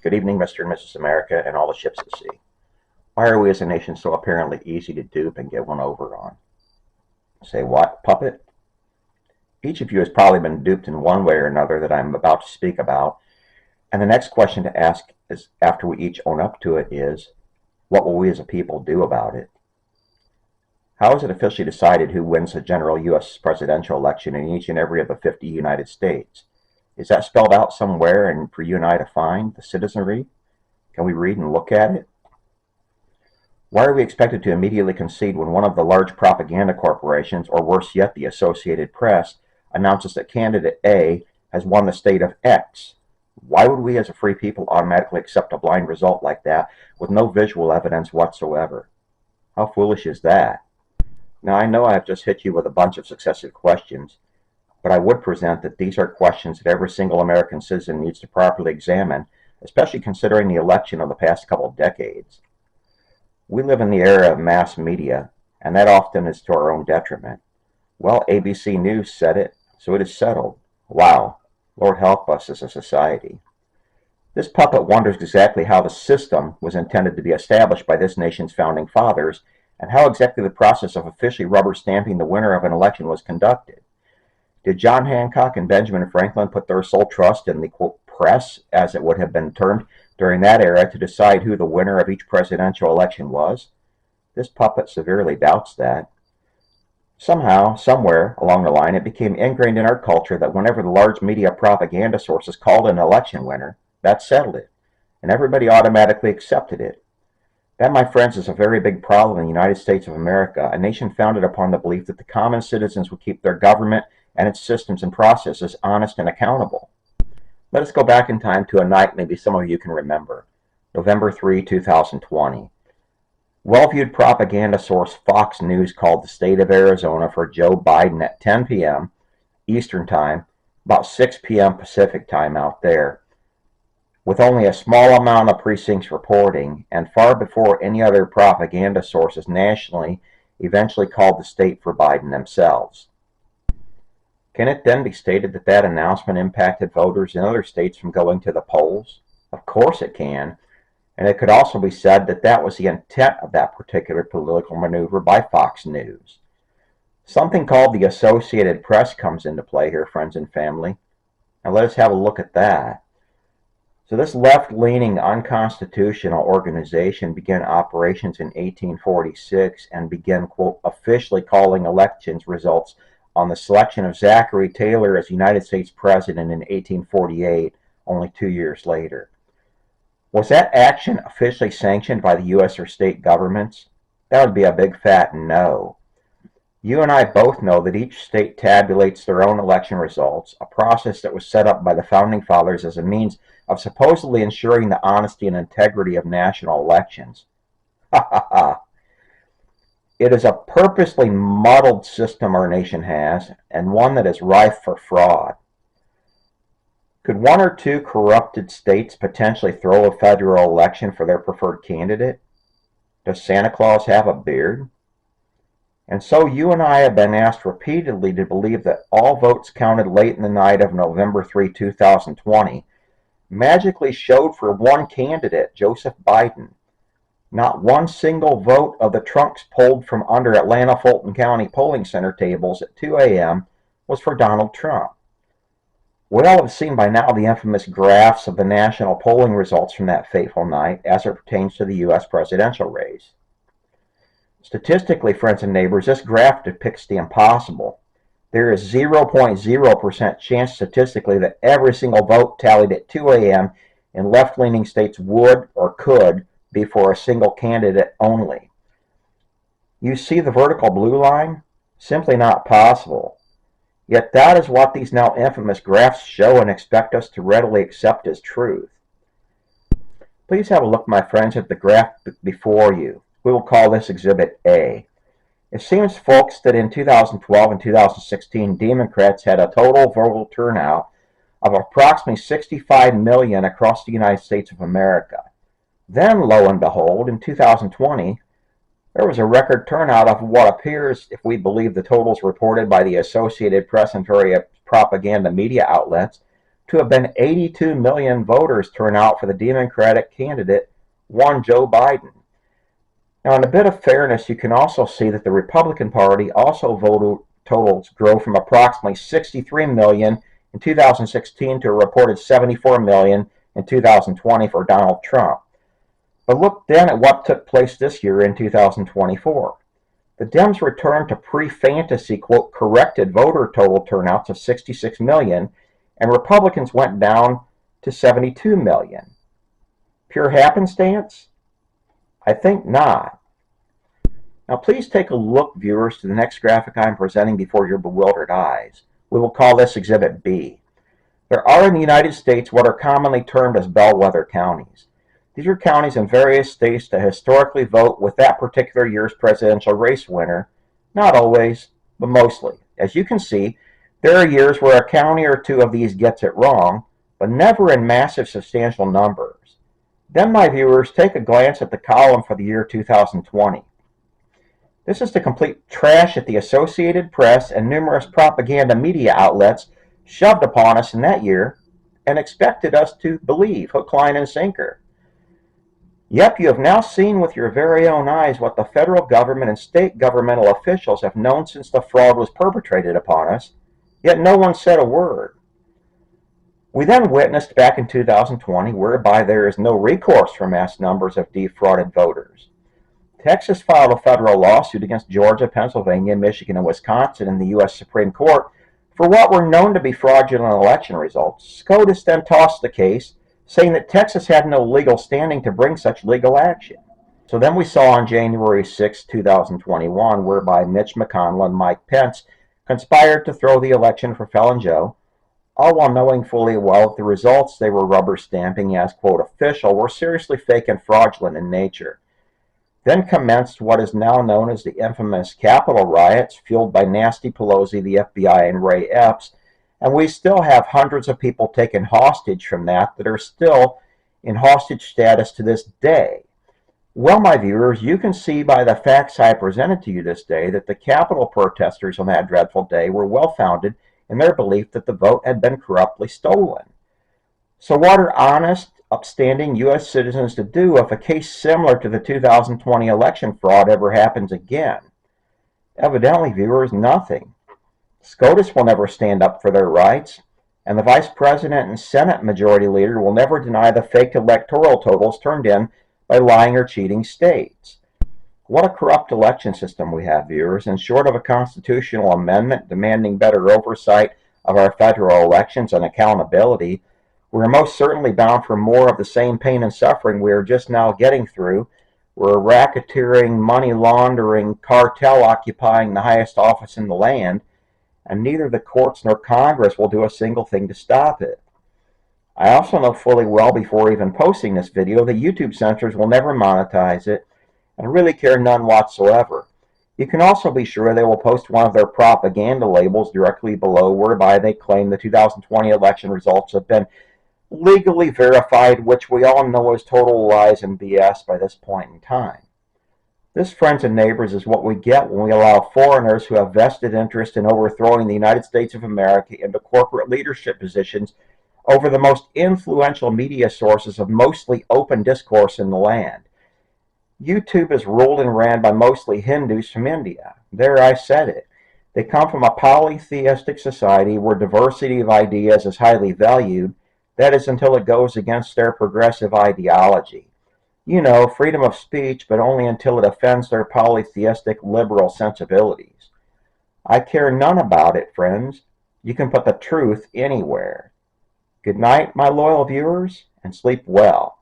Good evening, Mr. and Mrs. America, and all the ships at sea. Why are we as a nation so apparently easy to dupe and get one over on? Say what, puppet? Each of you has probably been duped in one way or another that I'm about to speak about, and the next question to ask is, after we each own up to it, is, what will we as a people do about it? How is it officially decided who wins the general U.S. presidential election in each and every of the 50 United States? Is that spelled out somewhere and for you and I to find, the citizenry? Can we read and look at it? Why are we expected to immediately concede when one of the large propaganda corporations, or worse yet, the Associated Press, announces that candidate A has won the state of X? Why would we as a free people automatically accept a blind result like that with no visual evidence whatsoever? How foolish is that? Now, I know I have just hit you with a bunch of successive questions, but I would present that these are questions that every single American citizen needs to properly examine, especially considering the election of the past couple of decades. We live in the era of mass media, and that often is to our own detriment. Well, ABC News said it, so it is settled. Wow, Lord help us as a society. This puppet wonders exactly how the system was intended to be established by this nation's founding fathers, and how exactly the process of officially rubber stamping the winner of an election was conducted. Did John Hancock and Benjamin Franklin put their sole trust in the, quote, press, as it would have been termed during that era, to decide who the winner of each presidential election was? This puppet severely doubts that. Somehow, somewhere along the line, it became ingrained in our culture that whenever the large media propaganda sources called an election winner, that settled it, and everybody automatically accepted it. That, my friends, is a very big problem in the United States of America, a nation founded upon the belief that the common citizens would keep their government and its systems and processes honest and accountable. Let us go back in time to a night maybe some of you can remember, November 3, 2020. Well-viewed propaganda source Fox News called the state of Arizona for Joe Biden at 10 p.m. Eastern Time, about 6 p.m. Pacific Time out there, with only a small amount of precincts reporting, and far before any other propaganda sources nationally eventually called the state for Biden themselves. Can it then be stated that that announcement impacted voters in other states from going to the polls? Of course it can. And it could also be said that that was the intent of that particular political maneuver by Fox News. Something called the Associated Press comes into play here, friends and family. Now let us have a look at that. So this left-leaning, unconstitutional organization began operations in 1846 and began, quote, officially calling elections results on the selection of Zachary Taylor as United States President in 1848, only 2 years later. Was that action officially sanctioned by the U.S. or state governments? That would be a big fat no. You and I both know that each state tabulates their own election results, a process that was set up by the Founding Fathers as a means of supposedly ensuring the honesty and integrity of national elections. Ha ha ha. It is a purposely muddled system our nation has, and one that is rife for fraud. Could one or two corrupted states potentially throw a federal election for their preferred candidate? Does Santa Claus have a beard? And so you and I have been asked repeatedly to believe that all votes counted late in the night of November 3, 2020, magically showed for one candidate, Joseph Biden. Not one single vote of the trunks pulled from under Atlanta Fulton County polling center tables at 2 a.m. was for Donald Trump. We all have seen by now the infamous graphs of the national polling results from that fateful night as it pertains to the U.S. presidential race. Statistically, friends and neighbors, this graph depicts the impossible. There is 0.0% chance statistically that every single vote tallied at 2 a.m. in left-leaning states would or could be for a single candidate only. You see the vertical blue line? Simply not possible. Yet that is what these now infamous graphs show and expect us to readily accept as truth. Please have a look, my friends, at the graph before you. We will call this Exhibit A. It seems, folks, that in 2012 and 2016, Democrats had a total voter turnout of approximately 65 million across the United States of America. Then, lo and behold, in 2020, there was a record turnout of what appears, if we believe the totals reported by the Associated Press and various propaganda media outlets, to have been 82 million voters turn out for the Democratic candidate, one Joe Biden. Now, in a bit of fairness, you can also see that the Republican Party also voter totals grow from approximately 63 million in 2016 to a reported 74 million in 2020 for Donald Trump. But look then at what took place this year in 2024. The Dems returned to pre-fantasy, quote, corrected voter total turnouts of 66 million, and Republicans went down to 72 million. Pure happenstance? I think not. Now please take a look, viewers, to the next graphic I'm presenting before your bewildered eyes. We will call this Exhibit B. There are in the United States what are commonly termed as bellwether counties. These are counties in various states that historically vote with that particular year's presidential race winner, not always, but mostly. As you can see, there are years where a county or two of these gets it wrong, but never in massive substantial numbers. Then, my viewers, take a glance at the column for the year 2020. This is the complete trash that the Associated Press and numerous propaganda media outlets shoved upon us in that year and expected us to believe, hook, line, and sinker. Yep, you have now seen with your very own eyes what the federal government and state governmental officials have known since the fraud was perpetrated upon us, yet no one said a word. We then witnessed back in 2020 whereby there is no recourse for mass numbers of defrauded voters. Texas filed a federal lawsuit against Georgia, Pennsylvania, Michigan, and Wisconsin in the U.S. Supreme Court for what were known to be fraudulent election results. SCOTUS then tossed the case, saying that Texas had no legal standing to bring such legal action. So then we saw on January 6, 2021, whereby Mitch McConnell and Mike Pence conspired to throw the election for Felon Joe, all while knowing fully well that the results they were rubber stamping as, quote, official were seriously fake and fraudulent in nature. Then commenced what is now known as the infamous Capitol riots, fueled by Nasty Pelosi, the FBI, and Ray Epps, and we still have hundreds of people taken hostage from that are still in hostage status to this day. Well, my viewers, you can see by the facts I presented to you this day that the Capitol protesters on that dreadful day were well-founded in their belief that the vote had been corruptly stolen. So what are honest, upstanding U.S. citizens to do if a case similar to the 2020 election fraud ever happens again? Evidently, viewers, nothing. SCOTUS will never stand up for their rights, and the Vice President and Senate Majority Leader will never deny the faked electoral totals turned in by lying or cheating states. What a corrupt election system we have, viewers, and short of a constitutional amendment demanding better oversight of our federal elections and accountability, we are most certainly bound for more of the same pain and suffering we are just now getting through. We're a racketeering, money laundering cartel occupying the highest office in the land, and neither the courts nor Congress will do a single thing to stop it. I also know fully well before even posting this video that YouTube censors will never monetize it, and really care none whatsoever. You can also be sure they will post one of their propaganda labels directly below whereby they claim the 2020 election results have been legally verified, which we all know is total lies and BS by this point in time. This, friends and neighbors, is what we get when we allow foreigners who have vested interest in overthrowing the United States of America into corporate leadership positions over the most influential media sources of mostly open discourse in the land. YouTube is ruled and ran by mostly Hindus from India. There, I said it. They come from a polytheistic society where diversity of ideas is highly valued. That is until it goes against their progressive ideology. You know, freedom of speech, but only until it offends their polytheistic liberal sensibilities. I care none about it, friends. You can put the truth anywhere. Good night, my loyal viewers, and sleep well.